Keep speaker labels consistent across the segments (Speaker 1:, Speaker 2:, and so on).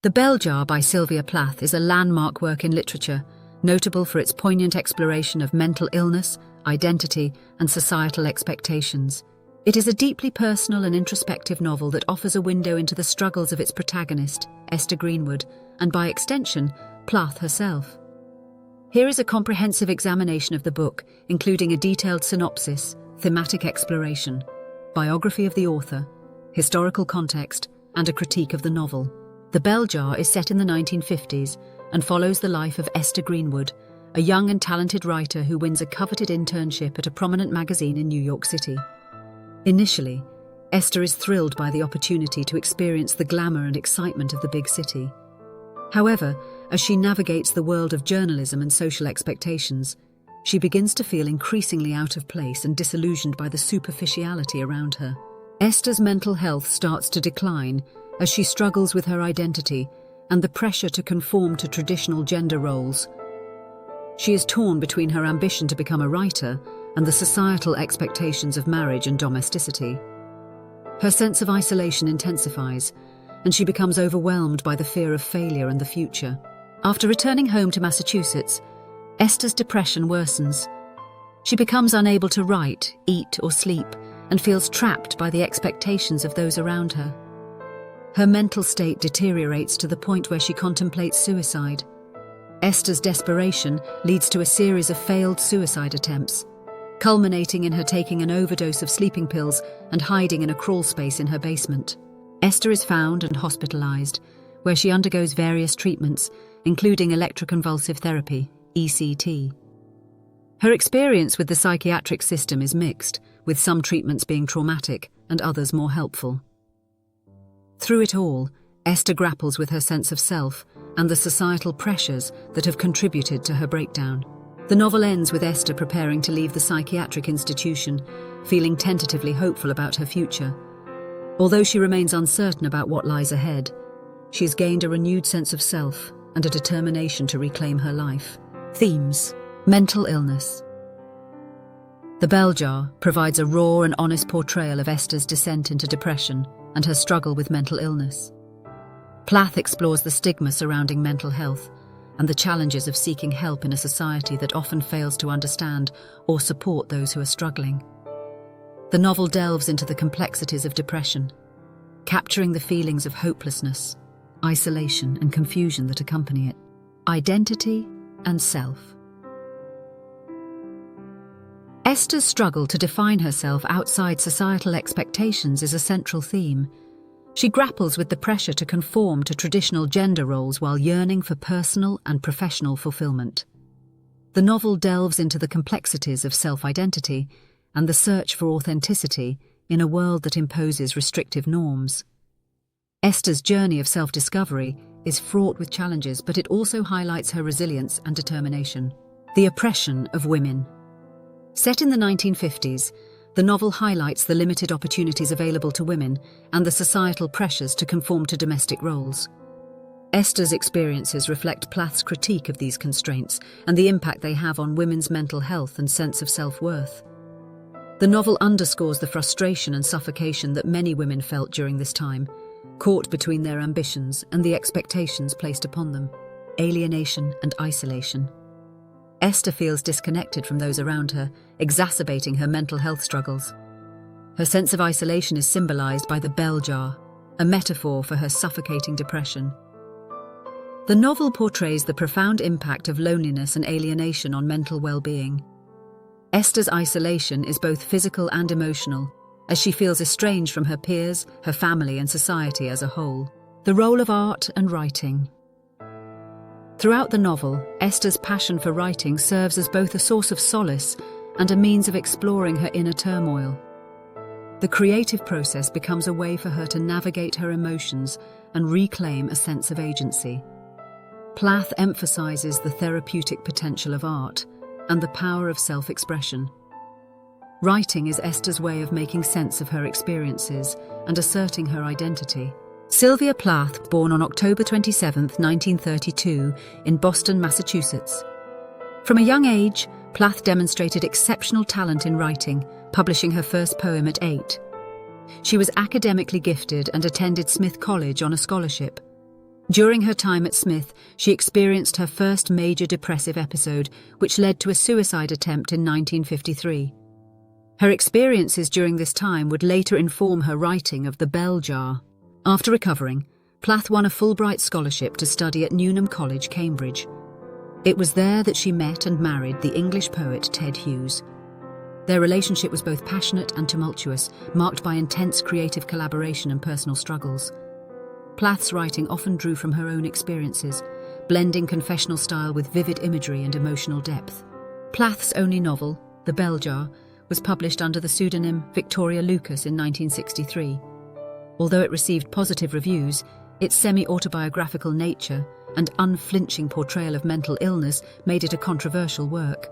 Speaker 1: The Bell Jar by Sylvia Plath is a landmark work in literature, notable for its poignant exploration of mental illness, identity, and societal expectations. It is a deeply personal and introspective novel that offers a window into the struggles of its protagonist, Esther Greenwood, and by extension, Plath herself. Here is a comprehensive examination of the book, including a detailed synopsis, thematic exploration, biography of the author, historical context, and a critique of the novel. The Bell Jar is set in the 1950s and follows the life of Esther Greenwood, a young and talented writer who wins a coveted internship at a prominent magazine in New York City. Initially, Esther is thrilled by the opportunity to experience the glamour and excitement of the big city. However, as she navigates the world of journalism and social expectations, she begins to feel increasingly out of place and disillusioned by the superficiality around her. Esther's mental health starts to decline as she struggles with her identity and the pressure to conform to traditional gender roles. She is torn between her ambition to become a writer and the societal expectations of marriage and domesticity. Her sense of isolation intensifies, and she becomes overwhelmed by the fear of failure and the future. After returning home to Massachusetts, Esther's depression worsens. She becomes unable to write, eat, or sleep, and feels trapped by the expectations of those around her. Her mental state deteriorates to the point where she contemplates suicide. Esther's desperation leads to a series of failed suicide attempts, culminating in her taking an overdose of sleeping pills and hiding in a crawl space in her basement. Esther is found and hospitalized, where she undergoes various treatments, including electroconvulsive therapy, ECT. Her experience with the psychiatric system is mixed, with some treatments being traumatic and others more helpful. Through it all, Esther grapples with her sense of self and the societal pressures that have contributed to her breakdown. The novel ends with Esther preparing to leave the psychiatric institution, feeling tentatively hopeful about her future. Although she remains uncertain about what lies ahead, she has gained a renewed sense of self and a determination to reclaim her life. Themes: mental illness. The Bell Jar provides a raw and honest portrayal of Esther's descent into depression and her struggle with mental illness. Plath explores the stigma surrounding mental health and the challenges of seeking help in a society that often fails to understand or support those who are struggling. The novel delves into the complexities of depression, capturing the feelings of hopelessness, isolation, and confusion that accompany it. Identity and self. Esther's struggle to define herself outside societal expectations is a central theme. She grapples with the pressure to conform to traditional gender roles while yearning for personal and professional fulfillment. The novel delves into the complexities of self-identity and the search for authenticity in a world that imposes restrictive norms. Esther's journey of self-discovery is fraught with challenges, but it also highlights her resilience and determination. The oppression of women. Set in the 1950s, the novel highlights the limited opportunities available to women and the societal pressures to conform to domestic roles. Esther's experiences reflect Plath's critique of these constraints and the impact they have on women's mental health and sense of self-worth. The novel underscores the frustration and suffocation that many women felt during this time, caught between their ambitions and the expectations placed upon them. Alienation and isolation. Esther feels disconnected from those around her, exacerbating her mental health struggles. Her sense of isolation is symbolized by the bell jar, a metaphor for her suffocating depression. The novel portrays the profound impact of loneliness and alienation on mental well-being. Esther's isolation is both physical and emotional, as she feels estranged from her peers, her family, and society as a whole. The role of art and writing. Throughout the novel, Esther's passion for writing serves as both a source of solace and a means of exploring her inner turmoil. The creative process becomes a way for her to navigate her emotions and reclaim a sense of agency. Plath emphasizes the therapeutic potential of art and the power of self-expression. Writing is Esther's way of making sense of her experiences and asserting her identity. Sylvia Plath, born on October 27, 1932, in Boston, Massachusetts. From a young age, Plath demonstrated exceptional talent in writing, publishing her first poem at 8. She was academically gifted and attended Smith College on a scholarship. During her time at Smith, she experienced her first major depressive episode, which led to a suicide attempt in 1953. Her experiences during this time would later inform her writing of The Bell Jar. After recovering, Plath won a Fulbright scholarship to study at Newnham College, Cambridge. It was there that she met and married the English poet Ted Hughes. Their relationship was both passionate and tumultuous, marked by intense creative collaboration and personal struggles. Plath's writing often drew from her own experiences, blending confessional style with vivid imagery and emotional depth. Plath's only novel, The Bell Jar, was published under the pseudonym Victoria Lucas in 1963. Although it received positive reviews, its semi-autobiographical nature and unflinching portrayal of mental illness made it a controversial work.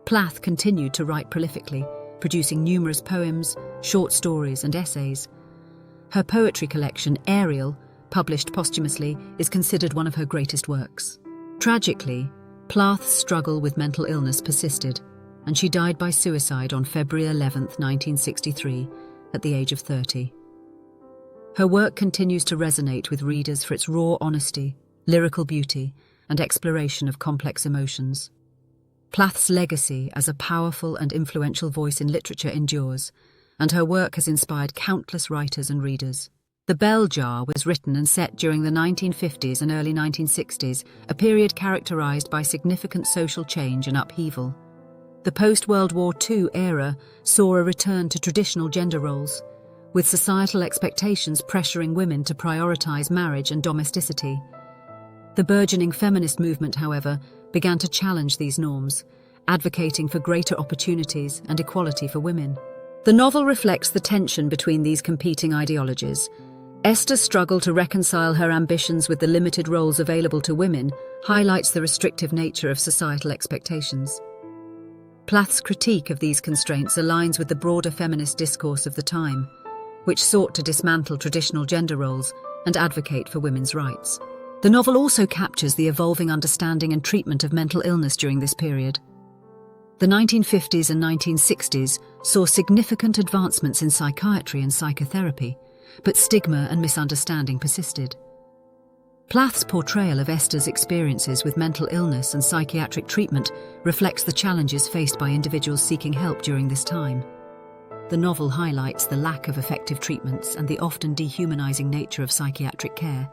Speaker 1: Plath continued to write prolifically, producing numerous poems, short stories, and essays. Her poetry collection, Ariel, published posthumously, is considered one of her greatest works. Tragically, Plath's struggle with mental illness persisted, and she died by suicide on February 11, 1963, at the age of 30. Her work continues to resonate with readers for its raw honesty, lyrical beauty, and exploration of complex emotions. Plath's legacy as a powerful and influential voice in literature endures, and her work has inspired countless writers and readers. The Bell Jar was written and set during the 1950s and early 1960s, a period characterized by significant social change and upheaval. The post-World War II era saw a return to traditional gender roles, with societal expectations pressuring women to prioritize marriage and domesticity. The burgeoning feminist movement, however, began to challenge these norms, advocating for greater opportunities and equality for women. The novel reflects the tension between these competing ideologies. Esther's struggle to reconcile her ambitions with the limited roles available to women highlights the restrictive nature of societal expectations. Plath's critique of these constraints aligns with the broader feminist discourse of the time, which sought to dismantle traditional gender roles and advocate for women's rights. The novel also captures the evolving understanding and treatment of mental illness during this period. The 1950s and 1960s saw significant advancements in psychiatry and psychotherapy, but stigma and misunderstanding persisted. Plath's portrayal of Esther's experiences with mental illness and psychiatric treatment reflects the challenges faced by individuals seeking help during this time. The novel highlights the lack of effective treatments and the often dehumanizing nature of psychiatric care,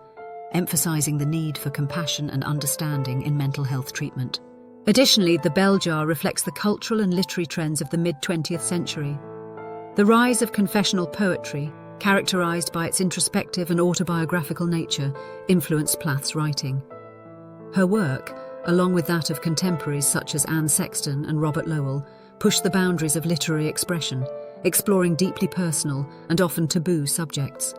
Speaker 1: emphasizing the need for compassion and understanding in mental health treatment. Additionally, The Bell Jar reflects the cultural and literary trends of the mid-20th century. The rise of confessional poetry, characterized by its introspective and autobiographical nature, influenced Plath's writing. Her work, along with that of contemporaries such as Anne Sexton and Robert Lowell, pushed the boundaries of literary expression, exploring deeply personal and often taboo subjects.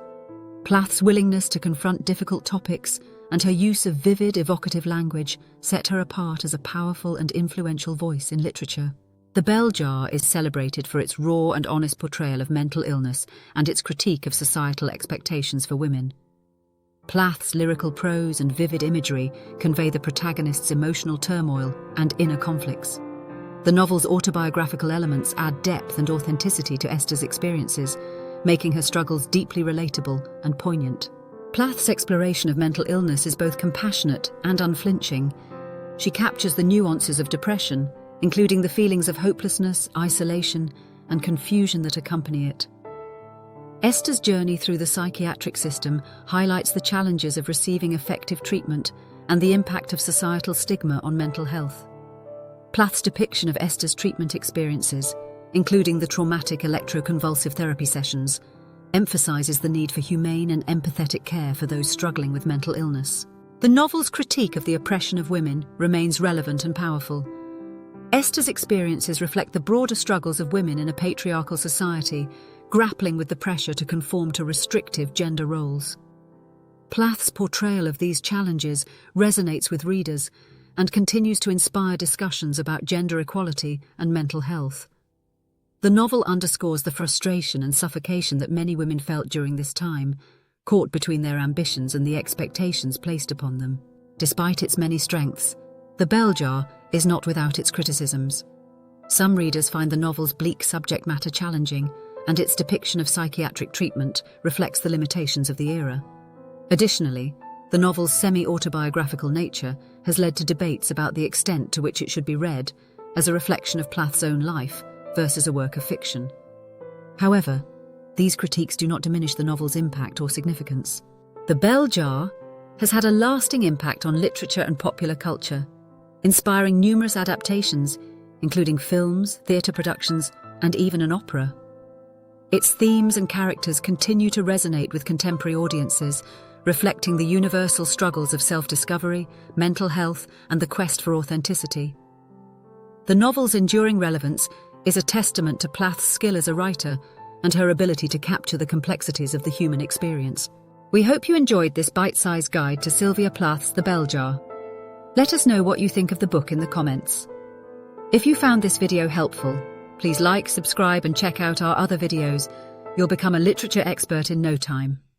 Speaker 1: Plath's willingness to confront difficult topics and her use of vivid, evocative language set her apart as a powerful and influential voice in literature. The Bell Jar is celebrated for its raw and honest portrayal of mental illness and its critique of societal expectations for women. Plath's lyrical prose and vivid imagery convey the protagonist's emotional turmoil and inner conflicts. The novel's autobiographical elements add depth and authenticity to Esther's experiences, making her struggles deeply relatable and poignant. Plath's exploration of mental illness is both compassionate and unflinching. She captures the nuances of depression, including the feelings of hopelessness, isolation, and confusion that accompany it. Esther's journey through the psychiatric system highlights the challenges of receiving effective treatment and the impact of societal stigma on mental health. Plath's depiction of Esther's treatment experiences, including the traumatic electroconvulsive therapy sessions, emphasizes the need for humane and empathetic care for those struggling with mental illness. The novel's critique of the oppression of women remains relevant and powerful. Esther's experiences reflect the broader struggles of women in a patriarchal society, grappling with the pressure to conform to restrictive gender roles. Plath's portrayal of these challenges resonates with readers and continues to inspire discussions about gender equality and mental health. The novel underscores the frustration and suffocation that many women felt during this time, caught between their ambitions and the expectations placed upon them. Despite its many strengths, The Bell Jar is not without its criticisms. Some readers find the novel's bleak subject matter challenging, and its depiction of psychiatric treatment reflects the limitations of the era. Additionally, The novel's semi-autobiographical nature has led to debates about the extent to which it should be read as a reflection of Plath's own life versus a work of fiction. However, these critiques do not diminish the novel's impact or significance. The Bell Jar has had a lasting impact on literature and popular culture, inspiring numerous adaptations, including films, theatre productions, and even an opera. Its themes and characters continue to resonate with contemporary audiences, reflecting the universal struggles of self-discovery, mental health, and the quest for authenticity. The novel's enduring relevance is a testament to Plath's skill as a writer and her ability to capture the complexities of the human experience. We hope you enjoyed this bite-sized guide to Sylvia Plath's The Bell Jar. Let us know what you think of the book in the comments. If you found this video helpful, please like, subscribe, and check out our other videos. You'll become a literature expert in no time.